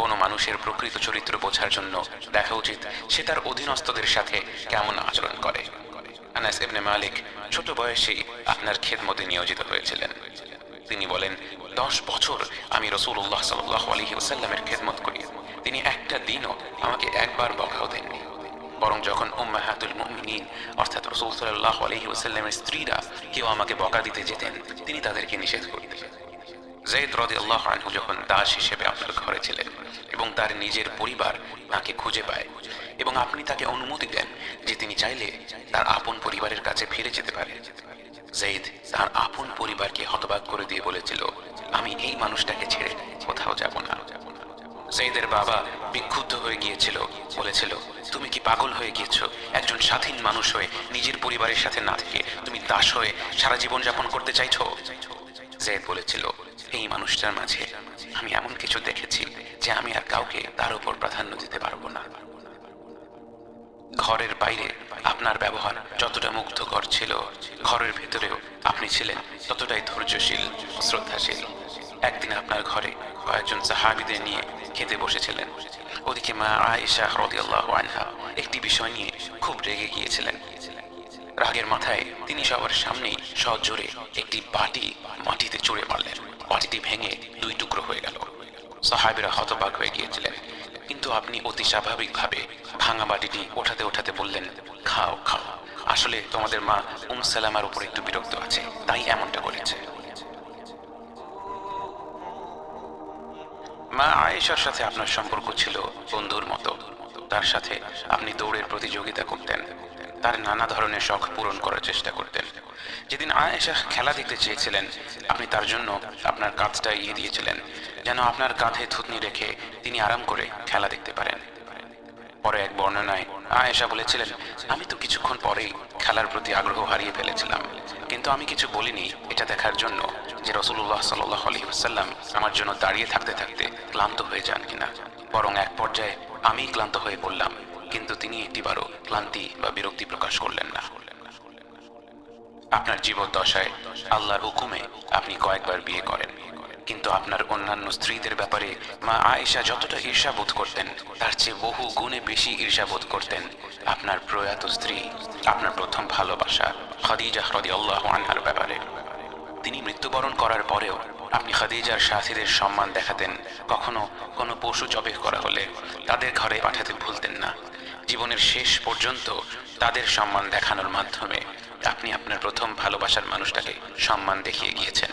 কোনো মানুষের প্রকৃত চরিত্র বোঝার জন্য দেখা উচিত সে তার অধীনস্থদের সাথে কেমন আচরণ করে। আনাস ইবনে মালিক ছোট বয়সেই আপনার খেদমতে নিয়োজিত হয়েছিলেন। তিনি বলেন, 10 বছর আমি রাসূলুল্লাহ সাল্লাল্লাহু আলাইহি ওয়াসাল্লামের খেদমত করি। তিনি একটা দিনও আমাকে একবার বকাও দেননি, বরং যখন উম্মাহাতুল মুমিনিন অর্থাৎ রাসূল সাল্লাল্লাহু আলাইহি ওয়াসাল্লামের স্ত্রীরা কেউ আমাকে বকা দিতে যেতেন, তিনি তাদেরকে নিষেধ করতেন। যায়েদ রাদিয়াল্লাহু আনহু যখন দাস হিসেবে আপনার ঘরে ছিলেন এবং তার নিজের পরিবার তাকে খুঁজে পায় এবং আপনি তাকে অনুমতি দেন যে তিনি চাইলে তার আপন পরিবারের কাছে ফিরে যেতে পারে, যায়েদ তার আপন পরিবারকে হতবাক করে দিয়ে বলেছিল, আমি এই মানুষটাকে ছেড়ে কোথাও যাব না। যায়েদের বাবা বিক্ষুব্ধ হয়ে গিয়েছিল, বলেছিল, তুমি কি পাগল হয়ে গিয়েছো? একজন স্বাধীন মানুষ হয়ে নিজের পরিবারের সাথে না থেকে তুমি দাস হয়ে সারা জীবন যাপন করতে চাইছো? যায়েদ বলেছিল, এই মানুষটার মাঝে আমি এমন কিছু দেখেছি যে আমি আর কাউকে তার উপর প্রাধান্য দিতে পারবো না। ঘরের বাইরে আপনার ব্যবহার যতটা মুগ্ধকর ছিল, ঘরের ভেতরেও আপনি ছিলেন ততটাই ধৈর্যশীল ও শ্রদ্ধাশীল। একদিন আপনার ঘরে কয়েকজন সাহাবীদের নিয়ে খেতে বসেছিলেন। ওদিকে মা আয়েশা রাদিয়াল্লাহু আনহা একটি বিষয় নিয়ে খুব রেগে গিয়েছিলেন। রাগের মাথায় তিনি সবার সামনেই সজোরে একটি বাটি মাটিতে ছুঁড়ে মারলেন। বাটিটি ভেঙে 2 টুকরো হয়ে গেল। সাহাবীরা হতবাক হয়ে গিয়েছিলেন, কিন্তু আপনি অতি স্বাভাবিকভাবে ভাঙা বাটিটি ওঠাতে ওঠাতে বললেন, খাও খাও, আসলে তোমাদের মা সালামার উপর একটু বিরক্ত আছে, তাই এমনটা করেছে। মা আয়েশার সাথে আপনার সম্পর্ক ছিল বন্ধুর মতো। তার সাথে আপনি দৌড়ের প্রতিযোগিতা করতেন, তার নানা ধরনের শখ পূরণ করার চেষ্টা করতেন। যেদিন আয়েশা খেলা দেখতে চেয়েছিলেন, আপনি তার জন্য আপনার কাঁধটা এগিয়ে দিয়েছিলেন, যেন আপনার কাঁধে থুতনি রেখে তিনি আরাম করে খেলা দেখতে পারেন। পরে এক বর্ণনায় আয়েশা বলেছিলেন, আমি তো কিছুক্ষণ পরেই খেলার প্রতি আগ্রহ হারিয়ে ফেলেছিলাম, কিন্তু আমি কিছু বলিনি এটা দেখার জন্য যে রাসূলুল্লাহ সাল্লাল্লাহু আলাইহি ওয়াসাল্লাম আমার জন্য দাঁড়িয়ে থাকতে থাকতে ক্লান্ত হয়ে যান কিনা। বরং এক পর্যায়ে আমি ক্লান্ত হয়ে পড়লাম, কিন্তু তিনি একটিবারও ক্লান্তি বা বিরক্তি প্রকাশ করলেন না। আপনার জীবদ্দশায় আল্লাহর হুকুমে আপনি কয়েকবার বিয়ে করেন, কিন্তু আপনার অন্যান্য স্ত্রীদের ব্যাপারে মা আয়েশা যতটা ঈর্ষাবোধ করতেন তার চেয়ে বহু গুণে বেশি ঈর্ষাবোধ করতেন আপনার প্রয়াত স্ত্রী, আপনার প্রথম ভালোবাসা খাদিজা রাদিয়াল্লাহু আনহার ব্যাপারে। তিনি মৃত্যুবরণ করার পরেও আপনি খাদিজার সাথীদের সম্মান দেখাতেন। কখনো কোনো পশু জবাই করা হলে তাদের ঘরে পাঠাতে ভুলতেন না। জীবনের শেষ পর্যন্ত তাদের সম্মান দেখানোর মাধ্যমে আপনি আপনার প্রথম ভালোবাসার মানুষটাকে সম্মান দেখিয়ে গিয়েছেন।